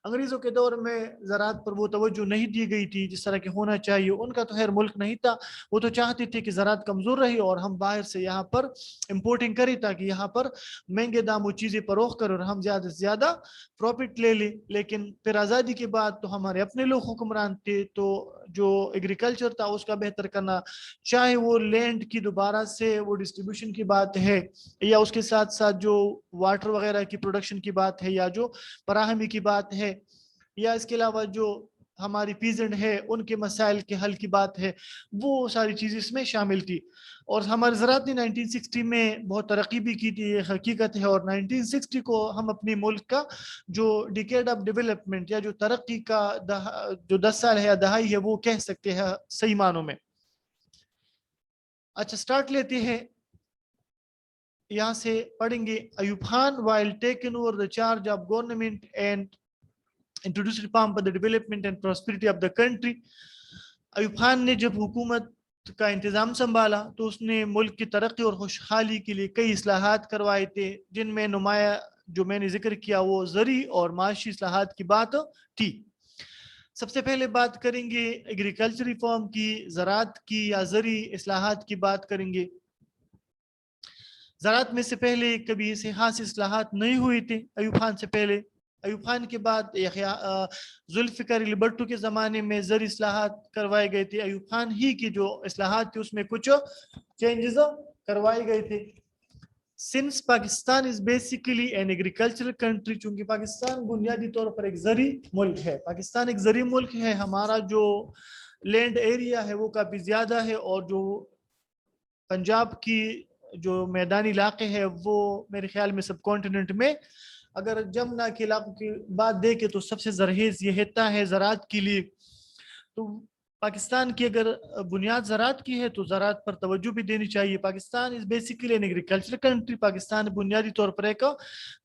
انگریزوں کے دور میں زراعت پر وہ توجہ نہیں دی گئی تھی جس طرح کی ہونا چاہیے. ان کا تو خیر ملک نہیں تھا, وہ تو چاہتے تھے کہ زراعت کمزور رہی اور ہم باہر سے یہاں پر امپورٹنگ کریں تاکہ یہاں پر مہنگے داموں چیزیں فروخت کریں اور ہم زیادہ سے زیادہ پروفٹ لے لیں. لیکن پھر آزادی کے بعد تو ہمارے اپنے لوگ حکمران تھے, تو جو ایگریکلچر تھا اس کا بہتر کرنا, چاہے وہ لینڈ کی دوبارہ سے وہ ڈسٹریبیوشن کی بات ہے, یا اس کے ساتھ ساتھ جو واٹر وغیرہ کی پروڈکشن کی بات ہے, یا جو فراہمی کی بات ہے, یا اس کے علاوہ جو ہماری پیزنٹ ہے ان کے مسائل کے حل کی بات ہے, وہ ساری چیزیں اس میں شامل تھی. اور ہمارے زراعت نے 1960 میں بہت ترقی بھی کی تھی, یہ حقیقت ہے. اور 1960 کو ہم اپنی ملک کا جو ڈیکیڈ آف ڈیولپمنٹ یا جو ترقی کا جو 10 سال ہے یا دہائی ہے وہ کہہ سکتے ہیں صحیح معنوں میں. اچھا, سٹارٹ لیتے ہیں, یہاں سے پڑھیں گے. Ayub Khan while taken over the charge of government and introduced reform for the development and prosperity of the country. Ayub Khan نے جب حکومت کا انتظام سنبھالا تو اس نے ملک کی ترقی اور خوشحالی کے لیے کئی اصلاحات کروائے تھے, جن میں نمایاں جو میں نے ذکر کیا وہ زرعی اور معاشی اصلاحات کی بات تھی. سب سے پہلے بات کریں گے ایگریکلچر ریفارم کی, زراعت کی یا زرعی اصلاحات کی بات کریں گے. زراعت میں سے پہلے کبھی ایسے خاص اصلاحات نہیں ہوئی تھے ایوب خان سے پہلے. ایوب خان کے بعد ذوالفقار علی بھٹو کے زمانے میں زرعی اصلاحات کروائے گئے تھے. ایوب خان ہی کی جو اصلاحات تھے اس میں کچھ چینجز کروائے گئے تھے. Since Pakistan is basically an agricultural country, چونکہ پاکستان بنیادی طور پر ایک زرعی ملک ہے, پاکستان ایک زرعی ملک ہے, ہمارا جو لینڈ ایریا ہے وہ کافی زیادہ ہے, اور جو پنجاب کی جو میدانی علاقے ہیں وہ میرے خیال میں سب کانٹیننٹ میں اگر جمنا کے علاقوں کی بات دیکھیں تو سب سے زرخیز یہ حصہ ہے زراعت کے لیے. تو پاکستان کی اگر بنیاد زراعت کی ہے تو زراعت پر توجہ بھی دینی چاہیے. Pakistan is basically an agriculture country. Pakistan بنیادی طور پر ایک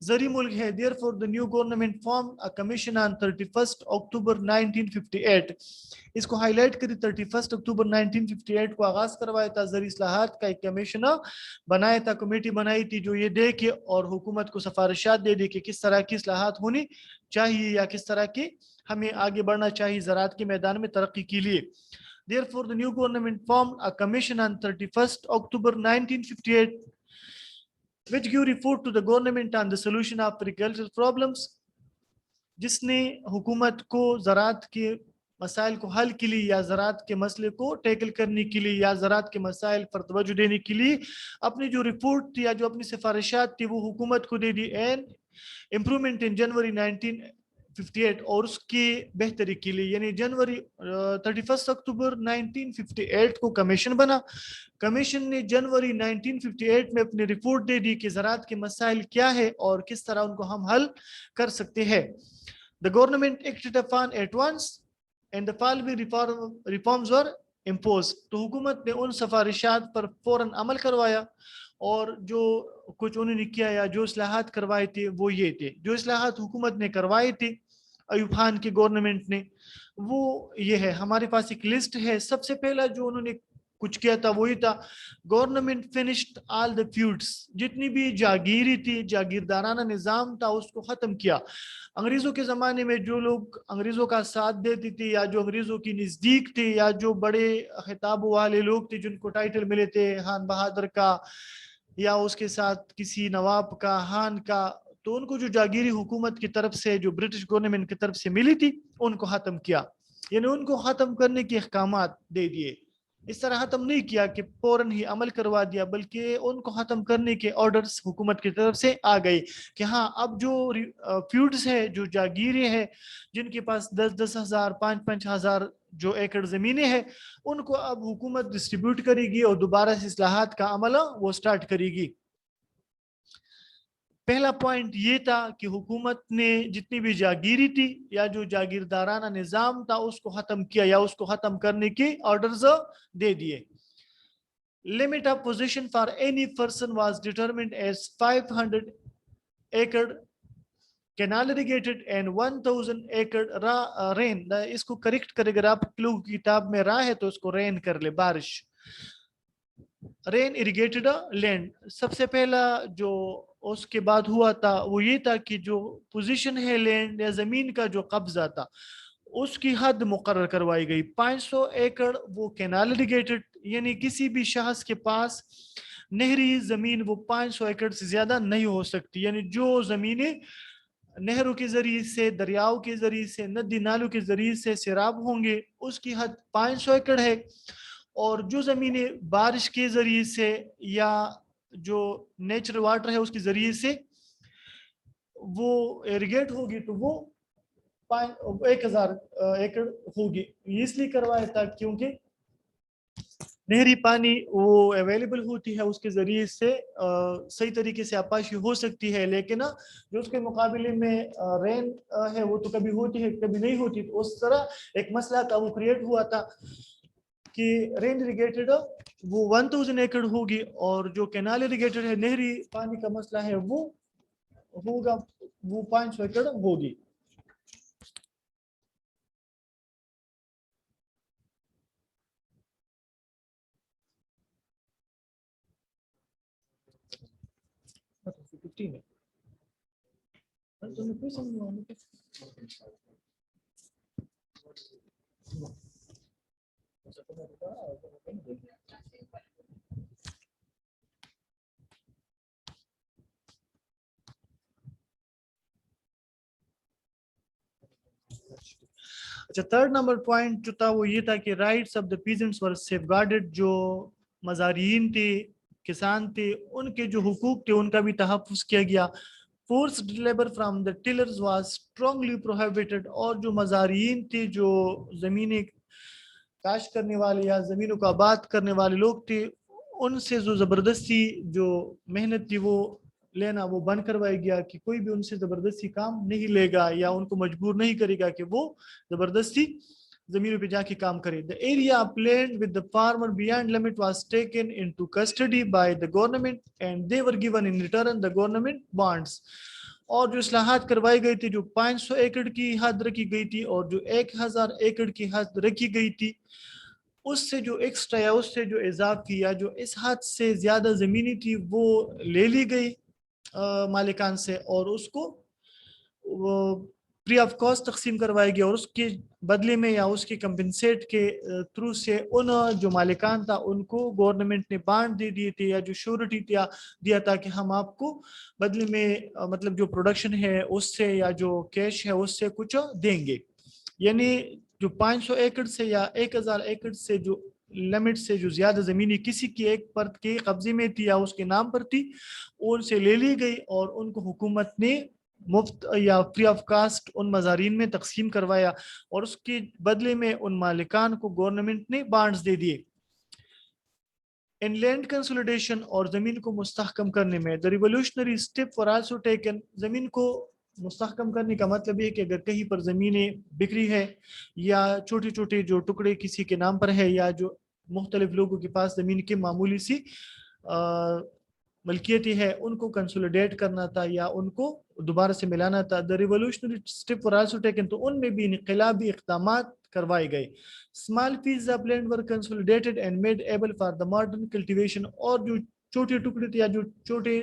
زرعی ملک ہے. Therefore the new government form a commission on 31st October 1958. اس کو ہائی لائٹ کری 31 اکتوبر 1958 کو آغاز کروایا تھا. زرعی اصلاحات کا ایک کمیشن بنایا تھا, کمیٹی بنائی تھی جو یہ دیکھے اور حکومت کو سفارشات دے دی کہ کس طرح کی اصلاحات ہونی چاہیے یا کس طرح کی ہمیں آگے بڑھنا چاہیے زراعت کے میدان میں ترقی کے لیے. Therefore, the new government formed a commission on 31st October 1958 which gave report to the government on the solution of agricultural problems, جس نے حکومت کو زراعت کے مسائل کو حل کے لیے یا زراعت کے مسئلے کو ٹیکل کرنے کے لیے یا زراعت کے مسائل پر توجہ دینے کے لیے اپنی جو رپورٹ تھی یا جو اپنی سفارشات تھی وہ حکومت کو دے دی. اینڈ امپرومنٹ ان جنوری 1958 اور اس کی بہتری کے لیے یعنی جنوری 31 اکتوبر 1958 کو کمیشن بنا. کمیشن نے جنوری 1958 میں اپنی رپورٹ دے دی کہ زراعت کے مسائل کیا ہے اور کس طرح ان کو ہم حل کر سکتے ہیں. The government acted upon at once and the following reforms were imposed. تو حکومت نے ان سفارشات پر فوراً عمل کروایا اور جو کچھ انہوں نے کیا یا جو اصلاحات کروائے تھے وہ یہ تھے. جو اصلاحات حکومت نے کروائی تھی ایوب خان کی گورنمنٹ نے وہ یہ ہے. ہمارے پاس ایک لسٹ ہے. سب سے پہلا جو انہوں نے کچھ کیا تھا وہی تھا گورنمنٹ فنشڈ آل دا فیوڈس. جتنی بھی جاگیری تھی جاگیردارانہ نظام تھا اس کو ختم کیا. انگریزوں کے زمانے میں جو لوگ انگریزوں کا ساتھ دیتے تھے یا جو انگریزوں کی نزدیک تھے یا جو بڑے خطابوں والے لوگ تھے جن کو ٹائٹل ملے تھے خان بہادر کا یا اس کے ساتھ کسی نواب کا خان کا, تو ان کو جو جاگیری حکومت کی طرف سے جو برٹش گورنمنٹ کی طرف سے ملی تھی ان کو ختم کیا. یعنی ان کو ختم کرنے کے احکامات دے دیے. اس طرح ختم نہیں کیا کہ فوراً ہی عمل کروا دیا بلکہ ان کو ختم کرنے کے آرڈرز حکومت کی طرف سے آ گئی کہ ہاں اب جو فیوڈز ہے جو جاگیریں ہیں جن کے پاس 10-10 ہزار 5-5 ہزار جو ایکڑ زمینیں ہیں ان کو اب حکومت ڈسٹریبیوٹ کرے گی اور دوبارہ سے اصلاحات کا عمل وہ سٹارٹ کرے گی. پہلا پوائنٹ یہ تھا کہ حکومت نے جتنی بھی جاگیری تھی یا جو جاگیردارانہ نظام تھا اس کو ختم کیا یا اس کو ختم کرنے کے آرڈرز دے دیے. Limit of possession for any person was determined as 500 acre canal irrigated and 1000 acre rain. اس کو کریکٹ کرے اگر آپ لوگوں کی کتاب میں راہ ہے تو اس کو رین کر لے, بارش. رین اریگیٹڈ لینڈ سب سے پہلا جو اس کے بعد ہوا تھا وہ یہ تھا کہ جو پوزیشن ہے لینڈ یا زمین کا جو قبضہ تھا اس کی حد مقرر کروائی گئی. 500 ایکڑ وہ کینال اریگیٹڈ یعنی کسی بھی شخص کے پاس نہری زمین وہ 500 ایکڑ سے زیادہ نہیں ہو سکتی. یعنی جو زمینیں نہروں کے ذریعے سے دریاؤں کے ذریعے سے ندی نالوں کے ذریعے سے سیراب ہوں گے اس کی حد 500 ایکڑ ہے. اور جو زمینیں بارش کے ذریعے سے یا جو نیچرل واٹر ہے اس کے ذریعے سے وہ ایریگیٹ ہوگی تو وہ 1000 ایکڑ ہوگی. یہ اس لیے کروایا تھا کیونکہ نہری پانی وہ اویلیبل ہوتی ہے اس کے ذریعے سے صحیح طریقے سے آپاشی ہو سکتی ہے, لیکن جو اس کے مقابلے میں رین ہے وہ تو کبھی ہوتی ہے کبھی نہیں ہوتی. تو اس طرح ایک مسئلہ تھا وہ کریٹ ہوا تھا کہ رین اریگیٹڈ وہ 1000 ایکڑ ہوگی اور جو کینال اریگیٹڈ ہے نہری پانی کا مسئلہ ہے وہ ہوگا وہ 500 ایکڑ ہوگی. اچھا, تھرڈ نمبر پوائنٹ جو تھا وہ یہ تھا کہ rights of the peasants were safeguarded. جو مزارعین تھے کسان تھے ان کے جو حقوق تھے ان کا بھی تحفظ کیا گیا. Forced labor from the tillers was strongly prohibited. اور جو مزارعین تھے جو زمینیں کاشت کرنے والے یا زمینوں کو آباد کرنے والے لوگ تھے ان سے جو زبردستی جو محنت تھی وہ لینا وہ بند کروایا گیا کہ کوئی بھی ان سے زبردستی کام نہیں لے گا یا ان کو مجبور نہیں کرے گا کہ وہ زبردستی زمینوں پہ جا کے کام کرے. The area of land with the farmer beyond limit was taken into custody by the government and they were given in return the government bonds. اور جو اصلاحات کروائی گئی تھی, جو 500 ایکڑ کی حد رکھی گئی تھی اور جو 1000 ایکڑ کی حد رکھی گئی تھی, اس سے جو ایکسٹرا یا اس سے جو اضافی یا جو اس حد سے زیادہ زمینی تھی وہ لے لی گئی مالکان سے اور اس کو فری آف کاسٹ تقسیم کروائی گئی, اور اس کے بدلے میں یا اس کی کمپنسیٹ کے تھرو سے ان جو مالکان تھا ان کو گورنمنٹ نے بانڈ دے دیے تھے یا جو شیورٹی دیا تھا کہ ہم آپ کو بدلے میں مطلب جو پروڈکشن ہے اس سے یا جو کیش ہے اس سے کچھ دیں گے. یعنی جو 500 ایکڑ سے یا 1000 ایکڑ سے جو لمٹ سے جو زیادہ زمینی کسی کی ایک پرت کے قبضے میں تھی یا اس کے نام پر تھی, ان سے لے لی گئی اور ان کو حکومت نے مفت یا فری آف کاسٹ ان مزارین میں تقسیم کروایا اور اس کے بدلے میں ان مالکان کو گورنمنٹ نے بانڈز دے دیے. ان لینڈ کنسولیڈیشن اور زمین کو مستحکم کرنے میں the revolutionary step were also taken. زمین کو مستحکم کرنے کا مطلب یہ کہ اگر کہیں پر زمینیں بکری ہے یا چھوٹے چھوٹے جو ٹکڑے کسی کے نام پر ہے یا جو مختلف لوگوں کے پاس زمین کی معمولی سی ملکیتی ہے, ان کو کنسولیڈیٹ کرنا تھا یا ان کو دوبارہ سے ملانا تھا. The revolutionary step were also taken. تو ان میں بھی انقلابی اقدامات کروائے گئے. Small pieces of land were consolidated and made able for the modern cultivation. اور جو چھوٹے ٹکڑے تھے یا جو چھوٹے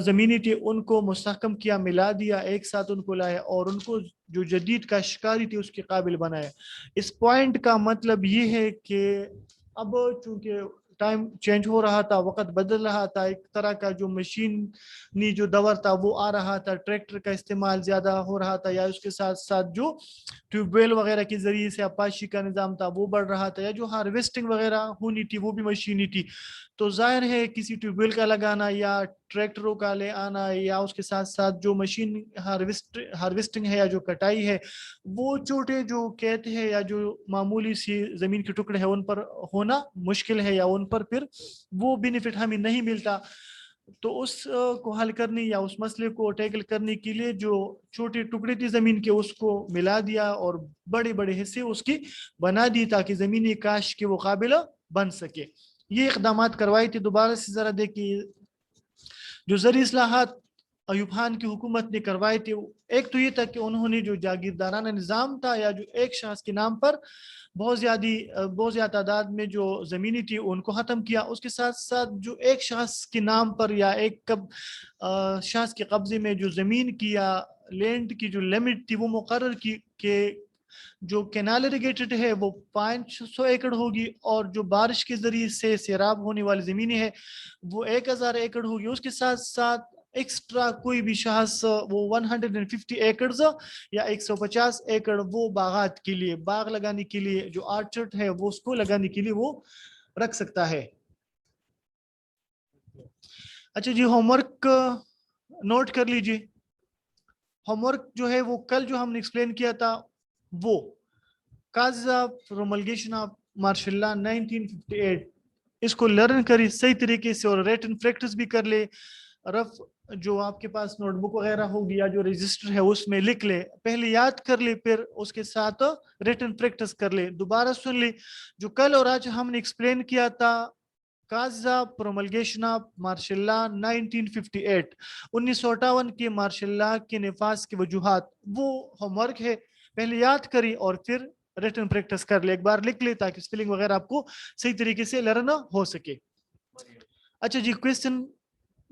زمینی تھی ان کو مستحکم کیا, ملا دیا, ایک ساتھ ان کو لایا اور ان کو جو جدید کاشتکاری تھی اس کے قابل بنایا. اس پوائنٹ کا مطلب یہ ہے کہ اب چونکہ ٹائم چینج ہو رہا تھا, وقت بدل رہا تھا, ایک طرح کا جو مشینی جو دور تھا وہ آ رہا تھا, ٹریکٹر کا استعمال زیادہ ہو رہا تھا, یا اس کے ساتھ ساتھ جو ٹیوب ویل وغیرہ کے ذریعے سے اپاشی کا نظام تھا وہ بڑھ رہا تھا, یا جو ہارویسٹنگ وغیرہ ہونی تھی وہ بھی مشینی تھی. تو ظاہر ہے کسی ٹیوب ویل کا لگانا یا ٹریکٹروں کا لے آنا یا اس کے ساتھ ساتھ جو مشین ہارویسٹنگ ہے یا جو کٹائی ہے وہ چھوٹے جو کھیت ہے یا جو معمولی سی زمین کے ٹکڑے ہیں ان پر ہونا مشکل ہے یا ان پر پھر وہ بینیفٹ ہمیں نہیں ملتا. تو اس کو حل کرنے یا اس مسئلے کو ٹیکل کرنے کے لیے جو چھوٹے ٹکڑے تھی زمین کے اس کو ملا دیا اور بڑے بڑے حصے اس کی بنا دی تاکہ زمینی کاشت کے وہ قابل بن سکے. یہ اقدامات کروائی تھی. دوبارہ سے ذرا دیکھیے جو زرعی اصلاحات ایوب خان کی حکومت نے کروائی تھی, ایک تو یہ تھا کہ انہوں نے جو جاگیردارانہ نظام تھا یا جو ایک شخص کے نام پر بہت زیادہ تعداد میں جو زمینی تھی ان کو ختم کیا. اس کے ساتھ ساتھ جو ایک شخص کے نام پر یا ایک شخص کے قبضے میں جو زمین کی یا لینڈ کی جو لمٹ تھی وہ مقرر کی کہ جو کینال اریگیٹڈ ہے وہ 500 ایکڑ ہوگی اور جو بارش کے ذریعے سے سیراب ہونے والی زمینیں ہے وہ 1000 ایکڑ ہوگی. اس کے ساتھ ساتھ ایکسٹرا کوئی بھی شخص وہ 150 ایکڑز یا 150 ایکڑ وہ باغات کے لیے, باغ لگانے کے لیے جو آرچرڈ ہے وہ اس کو لگانے کے لیے وہ رکھ سکتا ہے. اچھا جی, ہوم ورک نوٹ کر لیجئے. ہوم ورک جو ہے وہ کل جو ہم نے ایکسپلین کیا تھا وہ cause of promulgation of martial law 1958 اس کو لرن کری صحیح طریقے سے اور ریٹن پریکٹس بھی کر لے. رف جو آپ کے پاس نوٹ بک وغیرہ ہوگی یا جو رجسٹر ہے اس میں لکھ لے, پہلے یاد کر لے, پھر اس کے ساتھ ریٹن پریکٹس کر لے, دوبارہ سن لے. جو کل اور آج ہم نے ایکسپلین کیا تھا cause of promulgation of martial law 1958 1958 کے مارشل لا کے نفاذ کی وجوہات, وہ ہوم ورک ہے, پہلے یاد کری اور پھر ریٹن پریکٹس کر لے, ایک بار لکھ لے تاکہ اسپیلنگ وغیرہ آپ کو صحیح طریقے سے لرن ہو سکے. اچھا جی, کویسچن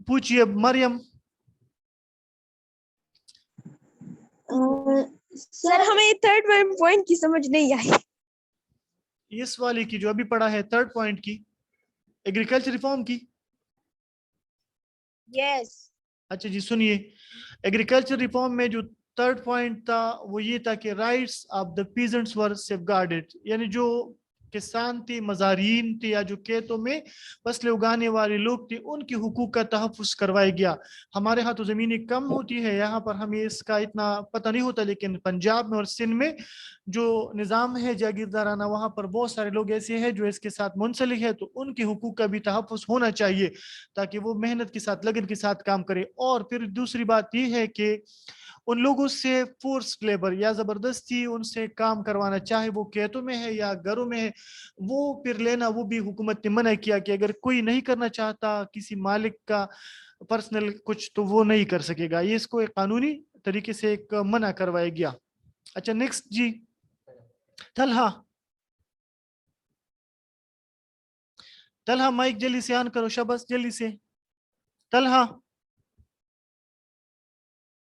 پوچھئے مریم. سر ہمیں تھرڈ پوائنٹ کی سمجھ نہیں آئی. اس والی کی جو ابھی پڑھا ہے تھرڈ پوائنٹ کی ایگریکلچر ریفارم کی. یس. اچھا جی سنیے, ایگریکلچر ریفارم میں جو تھرڈ پوائنٹ تھا وہ یہ تھا کہ rights of the peasants were safeguarded, یعنی جو کسان تھے, مزارین تھے یا جو کھیتوں میں فصلیں اگانے والے لوگ تھے ان کے حقوق کا تحفظ کروایا گیا. ہمارے ہاں تو زمینیں کم ہوتی ہے, یہاں پر ہمیں اس کا اتنا پتہ نہیں ہوتا, لیکن پنجاب میں اور سندھ میں جو نظام ہے جاگیردارانہ وہاں پر بہت سارے لوگ ایسے ہیں جو اس کے ساتھ منسلک ہے, تو ان کے حقوق کا بھی تحفظ ہونا چاہیے تاکہ وہ محنت کے ساتھ لگن کے ساتھ کام کرے. اور پھر دوسری بات یہ ہے کہ ان لوگوں سے فورس لیبر یا زبردستی ان سے کام کروانا، چاہے وہ کھیتوں میں ہے یا گھروں میں ہے، وہ پھر لینا، وہ بھی حکومت نے منع کیا کہ اگر کوئی نہیں کرنا چاہتا کسی مالک کا پرسنل کچھ تو وہ نہیں کر سکے گا. یہ اس کو ایک قانونی طریقے سے ایک منع کروایا گیا. اچھا نیکسٹ جی طلحہ، طلحہ مائک جلدی سے آن کرو، شبس جلدی سے. طلحہ